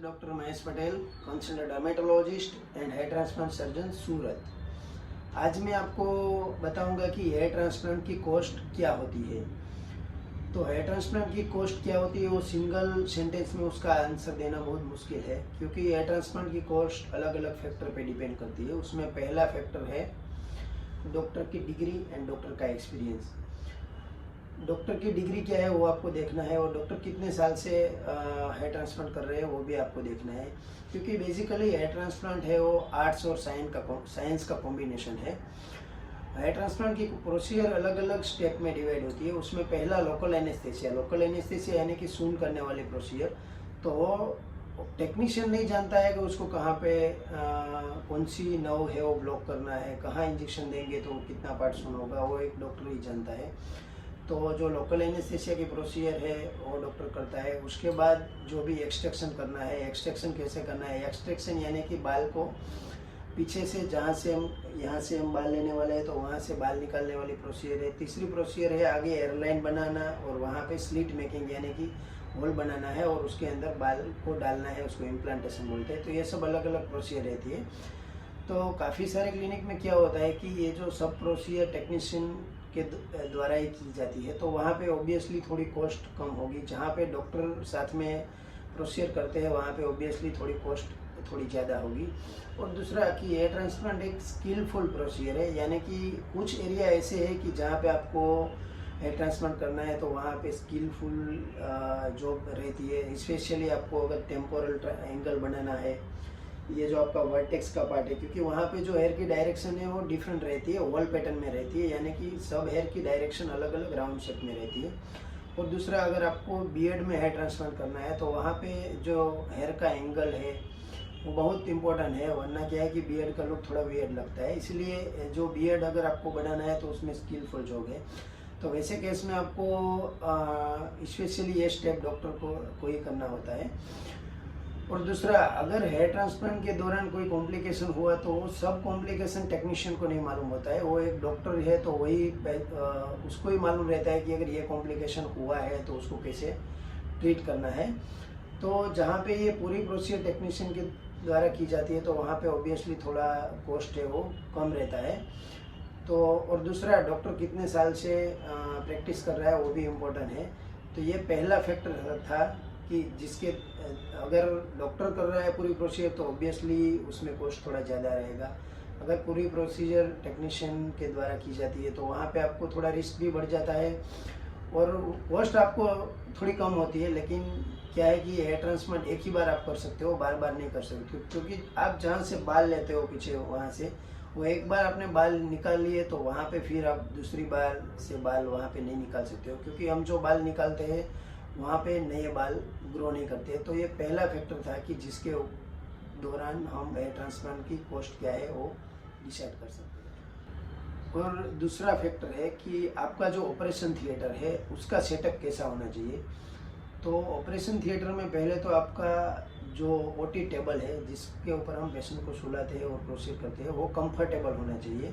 Doctor Mahesh Patel, consultant dermatologist and hair transplant surgeon Surat. आज मैं आपको बताऊंगा कि हेयर ट्रांसप्लांट की कॉस्ट क्या होती है। तो हेयर ट्रांसप्लांट की कॉस्ट क्या होती है वो सिंगल सेंटेंस में उसका आंसर देना बहुत मुश्किल है, क्योंकि हेयर ट्रांसप्लांट की कॉस्ट अलग अलग फैक्टर पे डिपेंड करती है। उसमें पहला फैक्टर है डॉक्टर की डिग्री एंड डॉक्टर का एक्सपीरियंस। डॉक्टर की डिग्री क्या है वो आपको देखना है, और डॉक्टर कितने साल से हेयर ट्रांसप्लांट कर रहे हैं वो भी आपको देखना है, क्योंकि बेसिकली हेयर ट्रांसप्लांट है वो आर्ट्स और साइंस का कॉम्बिनेशन है। हेयर ट्रांसप्लांट की प्रोसीजर अलग अलग स्टेप में डिवाइड होती है। उसमें पहला लोकल एनेस्थेसिया यानी कि सून करने वाली प्रोसीजर। तो टेक्नीशियन नहीं जानता है कि उसको कहाँ पे कौन सी नर्व है वो ब्लॉक करना है, कहाँ इंजेक्शन देंगे तो कितना पार्ट सुन होगा, वो एक डॉक्टर ही जानता है। तो जो लोकल एनेस्थेसिया की प्रोसीजर है वो डॉक्टर करता है। उसके बाद जो भी एक्सट्रैक्शन करना है, एक्सट्रैक्शन कैसे करना है, एक्सट्रैक्शन यानी कि बाल को पीछे से यहाँ से हम बाल लेने वाले हैं तो वहाँ से बाल निकालने वाली प्रोसीजर है। तीसरी प्रोसीजर है आगे एयरलाइन बनाना और वहाँ पे स्लिट मेकिंग यानी कि होल बनाना है और उसके अंदर बाल को डालना है, उसको इम्प्लांटेशन बोलते हैं। तो ये सब अलग अलग प्रोसीजर रहती है। तो काफ़ी सारे क्लिनिक में क्या होता है कि ये जो सब प्रोसीजर टेक्नीशियन के द्वारा ही की जाती है, तो वहाँ पे ऑब्वियसली थोड़ी कॉस्ट कम होगी। जहाँ पे डॉक्टर साथ में प्रोसीजर करते हैं वहाँ पे ऑब्वियसली थोड़ी कॉस्ट थोड़ी ज़्यादा होगी। और दूसरा कि हेयर ट्रांसप्लांट एक स्किलफुल प्रोसीजर है, यानी कि कुछ एरिया ऐसे है कि जहाँ पे आपको हेयर ट्रांसप्लांट करना है तो वहाँ पे स्किलफुल जॉब रहती है। स्पेशली आपको अगर टेम्पोरल एंगल बनाना है, ये जो आपका वर्टेक्स का पार्ट है, क्योंकि वहाँ पे जो हेयर की डायरेक्शन है वो डिफरेंट रहती है, ओवल पैटर्न में रहती है, यानी कि सब हेयर की डायरेक्शन अलग अलग राउंड शेप में रहती है। और दूसरा अगर आपको बियर्ड में हेयर ट्रांसप्लांट करना है तो वहाँ पे जो हेयर का एंगल है वो बहुत इंपॉर्टेंट है, वरना क्या है कि बियर्ड का लुक थोड़ा वियर्ड लगता है। इसलिए जो बियर्ड अगर आपको बनाना है तो उसमें स्किलफुल जॉब है। तो वैसे केस में आपको स्पेशली ये स्टेप डॉक्टर को ही करना होता है। और दूसरा, अगर हेयर ट्रांसप्लांट के दौरान कोई कॉम्प्लिकेशन हुआ तो सब कॉम्प्लिकेशन टेक्नीशियन को नहीं मालूम होता है। वो एक डॉक्टर है तो वही उसको ही मालूम रहता है कि अगर ये कॉम्प्लिकेशन हुआ है तो उसको कैसे ट्रीट करना है। तो जहाँ पे ये पूरी प्रोसीजर टेक्नीशियन के द्वारा की जाती है तो वहाँ पे ऑब्वियसली थोड़ा कॉस्ट है वो कम रहता है। तो और दूसरा, डॉक्टर कितने साल से प्रैक्टिस कर रहा है वो भी इम्पोर्टेंट है। तो ये पहला फैक्टर था कि जिसके अगर डॉक्टर कर रहा है पूरी प्रोसीजर तो ऑब्वियसली उसमें कॉस्ट थोड़ा ज़्यादा रहेगा। अगर पूरी प्रोसीजर टेक्नीशियन के द्वारा की जाती है तो वहाँ पे आपको थोड़ा रिस्क भी बढ़ जाता है और कॉस्ट आपको थोड़ी कम होती है। लेकिन क्या है कि हेयर ट्रांसप्लांट एक ही बार आप कर सकते हो, बार बार नहीं कर सकते, क्योंकि आप जहाँ से बाल लेते हो पीछे वहाँ से वो एक बार आपने बाल निकाल लिए तो वहाँ पे फिर आप दूसरी बार से बाल वहाँ पे नहीं निकाल सकते हो, क्योंकि हम जो बाल निकालते हैं वहाँ पे नए बाल ग्रो नहीं करते। तो ये पहला फैक्टर था कि जिसके दौरान हम हेयर ट्रांसप्लांट की कॉस्ट क्या है वो डिसाइड कर सकते हैं। और दूसरा फैक्टर है कि आपका जो ऑपरेशन थिएटर है उसका सेटअप कैसा होना चाहिए। तो ऑपरेशन थिएटर में पहले तो आपका जो ओटी टेबल है जिसके ऊपर हम पेशेंट को सुलाते हैं और प्रोसीड करते हैं वो कंफर्टेबल होना चाहिए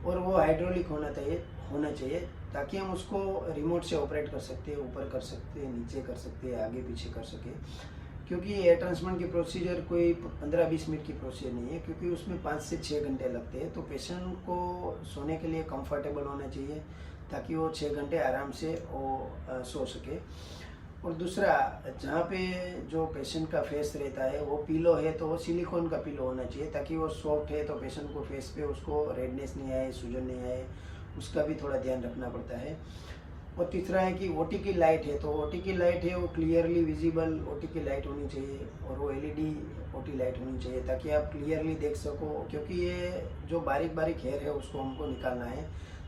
और वो हाइड्रोलिक होना चाहिए ताकि हम उसको रिमोट से ऑपरेट कर सकते हैं, ऊपर कर सकते हैं, नीचे कर सकते हैं, आगे पीछे कर सके। क्योंकि हेयर ट्रांसप्लांट की प्रोसीजर कोई 15-20 मिनट की प्रोसीजर नहीं है, क्योंकि उसमें 5 से 6 घंटे लगते हैं। तो पेशेंट को सोने के लिए कंफर्टेबल होना चाहिए ताकि वो 6 घंटे आराम से वो सो सके। और दूसरा, जहाँ पे जो पेशेंट का फेस रहता है वो पिलो है तो वो सिलिकॉन का पिलो होना चाहिए ताकि वो सॉफ्ट है, तो पेशेंट को फेस पे उसको रेडनेस नहीं आए, सूजन नहीं आए, उसका भी थोड़ा ध्यान रखना पड़ता है। और तीसरा है कि ओटी की लाइट है तो ओटी की लाइट है वो क्लियरली विजिबल ओटी की लाइट होनी चाहिए और वो एलईडी ओटी लाइट होनी चाहिए ताकि आप क्लियरली देख सको, क्योंकि ये जो बारीक बारीक हेयर है उसको हमको निकालना है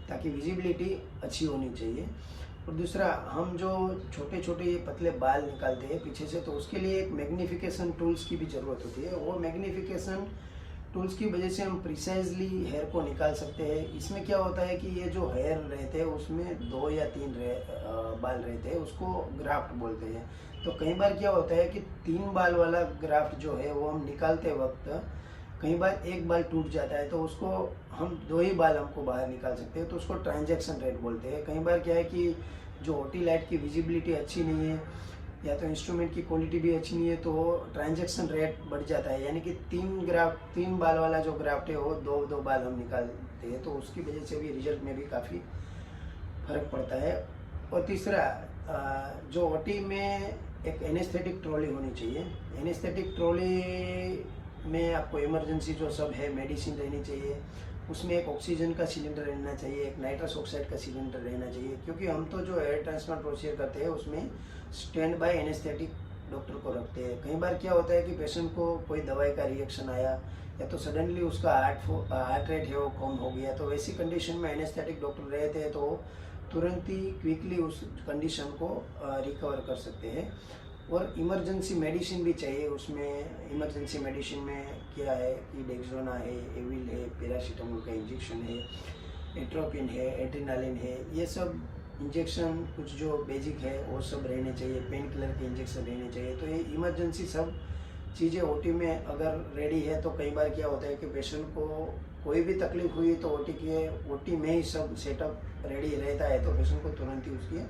ताकि विजिबिलिटी अच्छी होनी चाहिए। और दूसरा, हम जो छोटे छोटे पतले बाल निकालते हैं पीछे से तो उसके लिए एक मैग्नीफिकेशन टूल्स की भी ज़रूरत होती है। वो मैग्नीफिकेशन टूल्स की वजह से हम प्रिसाइजली हेयर को निकाल सकते हैं। इसमें क्या होता है कि ये जो हेयर रहते हैं उसमें 2 या 3 बाल रहते हैं, उसको ग्राफ्ट बोलते हैं। तो कई बार क्या होता है कि 3 बाल वाला ग्राफ्ट जो है वो हम निकालते वक्त कई बार एक बाल टूट जाता है तो उसको हम 2 ही बाल हमको बाहर निकाल सकते हैं, तो उसको ट्रांजैक्शन रेट बोलते हैं। कई बार क्या है कि जो ओटी लाइट की विजिबिलिटी अच्छी नहीं है या तो इंस्ट्रूमेंट की क्वालिटी भी अच्छी नहीं है तो ट्रांजैक्शन रेट बढ़ जाता है, यानी कि 3 बाल वाला जो ग्राफ्ट है वो 2 बाल हम निकालते हैं, तो उसकी वजह से भी रिजल्ट में भी काफ़ी फर्क पड़ता है। और तीसरा, जो ओटी में एक एनेस्थेटिक ट्रॉली होनी चाहिए। एनेस्थेटिक ट्रॉली में आपको इमरजेंसी जो सब है मेडिसिन रहनी चाहिए, उसमें एक ऑक्सीजन का सिलेंडर रहना चाहिए, एक नाइट्रस ऑक्साइड का सिलेंडर रहना चाहिए, क्योंकि हम तो जो एयर ट्रांसप्लांट प्रोसीजर करते हैं उसमें स्टैंड बाय एनेस्थेटिक डॉक्टर को रखते हैं। कई बार क्या होता है कि पेशेंट को कोई दवाई का रिएक्शन आया या तो सडनली उसका हार्ट रेट है वो कम हो गया, तो वैसी कंडीशन में एनेस्थेटिक डॉक्टर रहते हैं तो तुरंत ही क्विकली उस कंडीशन को रिकवर कर सकते हैं। और इमरजेंसी मेडिसिन भी चाहिए। उसमें इमरजेंसी मेडिसिन में क्या है कि डेक्सोना है, एविल है, पैरासीटामोल का इंजेक्शन है, एट्रोपिन है, एड्रेनालिन है, ये सब इंजेक्शन कुछ जो बेसिक है वो सब रहने चाहिए, पेन किलर के इंजेक्शन रहने चाहिए। तो ये इमरजेंसी सब चीज़ें ओटी में अगर रेडी है तो कई बार क्या होता है कि पेशेंट को कोई भी तकलीफ हुई तो ओटी में ही सब सेटअप रेडी रहता है, तो पेशेंट को तुरंत ही उसकी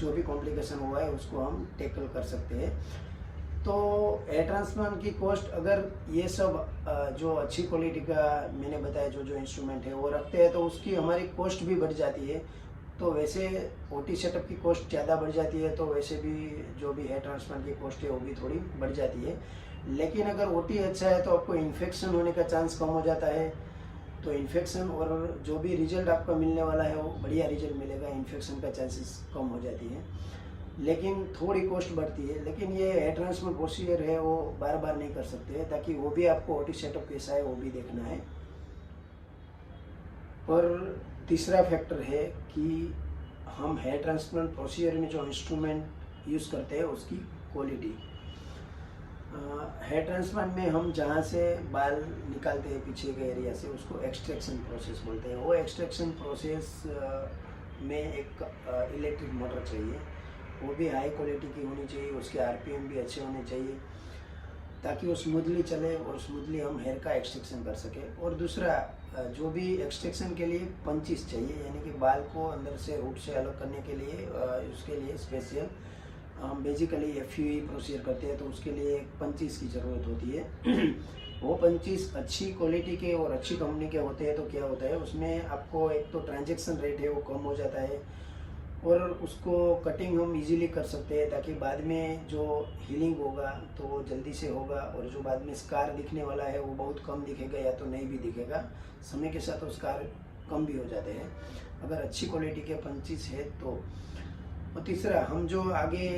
जो भी कॉम्प्लिकेशन हुआ है उसको हम टैकल कर सकते हैं। तो एयर ट्रांसप्लांट की कॉस्ट, अगर ये सब जो अच्छी क्वालिटी का मैंने बताया जो इंस्ट्रूमेंट है वो रखते हैं तो उसकी हमारी कॉस्ट भी बढ़ जाती है। तो वैसे ओटी सेटअप की कॉस्ट ज़्यादा बढ़ जाती है, तो वैसे भी जो भी हेयर ट्रांसप्लांट की कॉस्ट है वो भी थोड़ी बढ़ जाती है। लेकिन अगर ओटी अच्छा है तो आपको इन्फेक्शन होने का चांस कम हो जाता है, तो इन्फेक्शन और जो भी रिजल्ट आपका मिलने वाला है वो बढ़िया रिजल्ट मिलेगा, इन्फेक्शन का चांसेस कम हो जाती है, लेकिन थोड़ी कॉस्ट बढ़ती है। लेकिन ये हेयर ट्रांसप्लांट प्रोसीजर है वो बार बार नहीं कर सकते, ताकि वो भी आपको ओटी सेटअप कैसा है वो भी देखना है। और तीसरा फैक्टर है कि हम हेयर ट्रांसप्लांट प्रोसीजर में जो इंस्ट्रूमेंट यूज़ करते हैं उसकी क्वालिटी। हेयर ट्रांसप्लांट में हम जहाँ से बाल निकालते हैं पीछे के एरिया से उसको एक्सट्रैक्शन प्रोसेस बोलते हैं। वो एक्सट्रैक्शन प्रोसेस में एक इलेक्ट्रिक मोटर चाहिए, वो भी हाई क्वालिटी की होनी चाहिए, उसके आरपीएम भी अच्छे होने चाहिए ताकि वो स्मूथली चले और स्मूथली हम हेयर का एक्सट्रैक्शन कर सके। और दूसरा, जो भी एक्सट्रैक्शन के लिए पंचिस चाहिए, यानी कि बाल को अंदर से रूट से अलग करने के लिए उसके लिए स्पेशल हम बेसिकली FUE प्रोसीजर करते हैं, तो उसके लिए पंचिस की ज़रूरत होती है। वो पंचिस अच्छी क्वालिटी के और अच्छी कंपनी के होते हैं, तो क्या होता है उसमें आपको एक तो ट्रांजैक्शन रेट है वो कम हो जाता है और उसको कटिंग हम इजीली कर सकते हैं, ताकि बाद में जो हीलिंग होगा तो वो जल्दी से होगा, और जो बाद में स्कार दिखने वाला है वो बहुत कम दिखेगा या तो नहीं भी दिखेगा। समय के साथ वो स्कार कम भी हो जाते हैं अगर अच्छी क्वालिटी के पंचिस है तो। और तीसरा, हम जो आगे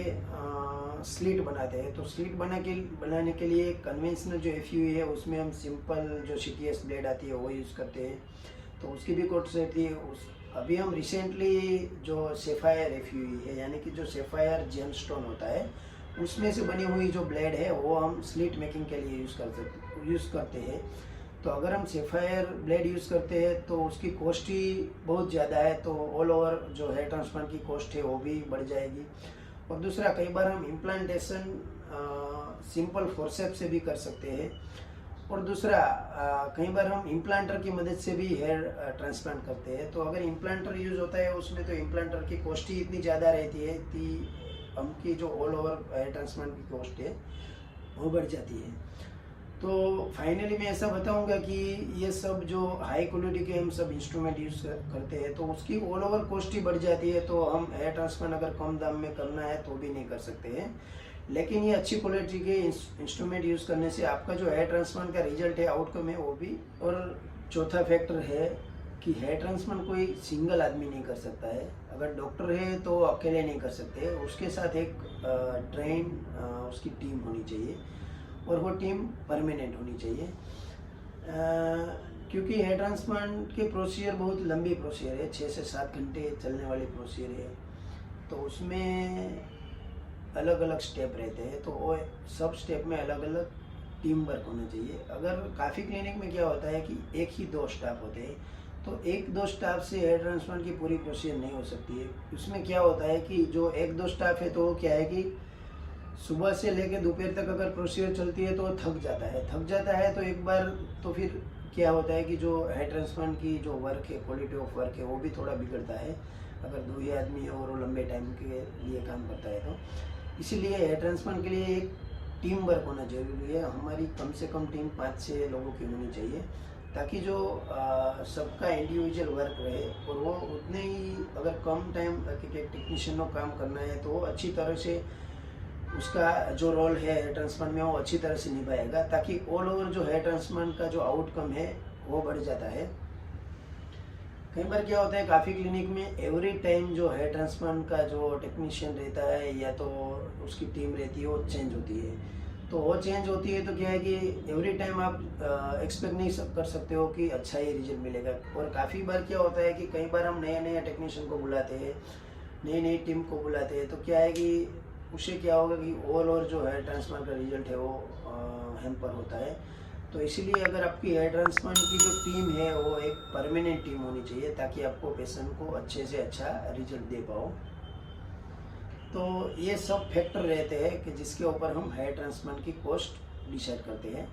स्लिट बनाते हैं, तो स्लिट बनाने के लिए कन्वेंशनल जो FUE है उसमें हम सिंपल जो CTS ब्लेड आती है वो यूज़ करते हैं, तो उसकी भी कॉस्ट रहती है। अभी हम रिसेंटली जो सेफायर FUE है, यानी कि जो सेफायर जेमस्टोन होता है उसमें से बनी हुई जो ब्लेड है वो हम स्लिट मेकिंग के लिए यूज़ करते हैं। तो अगर हम सेफायर ब्लेड यूज़ करते हैं तो उसकी कॉस्ट ही बहुत ज़्यादा है, तो ऑल ओवर जो हेयर ट्रांसप्लांट की कॉस्ट है वो भी बढ़ जाएगी। और दूसरा, कई बार हम इम्प्लांटेशन सिंपल फोर्सेप्स से भी कर सकते हैं। और दूसरा, कई बार हम इम्प्लांटर की मदद से भी हेयर ट्रांसप्लांट करते हैं, तो अगर इम्प्लांटर यूज़ होता है उसमें तो इम्प्लांटर की कॉस्ट ही इतनी ज़्यादा रहती है कि हमकी जो ऑल ओवर हेयर ट्रांसप्लांट की कॉस्ट है वो बढ़ जाती है। तो फाइनली मैं ऐसा बताऊंगा कि ये सब जो हाई क्वालिटी के हम सब इंस्ट्रूमेंट यूज़ करते हैं तो उसकी ऑल ओवर कॉस्ट ही बढ़ जाती है, तो हम हेयर ट्रांसप्लांट अगर कम दाम में करना है तो भी नहीं कर सकते हैं। लेकिन ये अच्छी क्वालिटी के इंस्ट्रूमेंट यूज़ करने से आपका जो हेयर ट्रांसप्लांट का रिजल्ट है, आउटकम है वो भी। और चौथा फैक्टर है कि हेयर ट्रांसप्लांट कोई सिंगल आदमी नहीं कर सकता है, अगर डॉक्टर है तो अकेले नहीं कर सकते, उसके साथ एक ट्रेन उसकी टीम होनी चाहिए और वो टीम परमानेंट होनी चाहिए। क्योंकि हेयर ट्रांसप्लांट के प्रोसीजर बहुत लंबी प्रोसीजर है, 6 से 7 घंटे चलने वाली प्रोसीजर है, तो उसमें अलग अलग स्टेप रहते हैं, तो वो सब स्टेप में अलग अलग टीम वर्क होना चाहिए। अगर काफ़ी क्लिनिक में क्या होता है कि 1 ही 2 स्टाफ होते हैं, तो 1-2 स्टाफ से हेयर ट्रांसप्लांट की पूरी प्रोसीजर नहीं हो सकती है। उसमें क्या होता है कि जो 1-2 स्टाफ है तो वो क्या है कि सुबह से लेकर दोपहर तक अगर प्रोसीजर चलती है तो वो थक जाता है तो एक बार तो फिर क्या होता है कि जो हेयर ट्रांसप्लांट की जो वर्क है, क्वालिटी ऑफ वर्क है, वो भी थोड़ा बिगड़ता है अगर 2 ही आदमी है और वो लंबे टाइम के लिए काम करता है तो। इसीलिए हेयर ट्रांसप्लांट के लिए एक टीम वर्क होना जरूरी है। हमारी कम से कम टीम 5 से लोगों की होनी चाहिए, ताकि जो सबका इंडिविजुअल वर्क रहे और वो उतने ही, अगर कम टाइम टेक्नीशियन को काम करना है तो वो अच्छी तरह से उसका जो रोल है हेयर ट्रांसप्लांट में वो अच्छी तरह से निभाएगा, ताकि ऑल ओवर जो हेयर ट्रांसप्लांट का जो आउटकम है वो बढ़ जाता है। कई बार क्या होता है, काफ़ी क्लिनिक में एवरी टाइम जो हेयर ट्रांसप्लांट का जो टेक्नीशियन रहता है या तो उसकी टीम रहती है वो चेंज होती है। तो वो चेंज होती है तो क्या है कि एवरी टाइम आप एक्सपेक्ट नहीं कर सकते हो कि अच्छा ही रिजल्ट मिलेगा। और काफ़ी बार क्या होता है कि कई बार हम नए नए टेक्नीशियन को बुलाते हैं, नई नई टीम को बुलाते हैं, तो क्या है कि उससे क्या होगा कि ऑल ओवर जो हेयर ट्रांसप्लांट का रिजल्ट है वो हैम्पर होता है। तो इसीलिए अगर आपकी हेयर ट्रांसप्लांट की जो टीम है वो एक परमानेंट टीम होनी चाहिए, ताकि आपको पेशेंट को अच्छे से अच्छा रिजल्ट दे पाओ। तो ये सब फैक्टर रहते हैं कि जिसके ऊपर हम हेयर ट्रांसप्लांट की कॉस्ट डिसाइड करते हैं।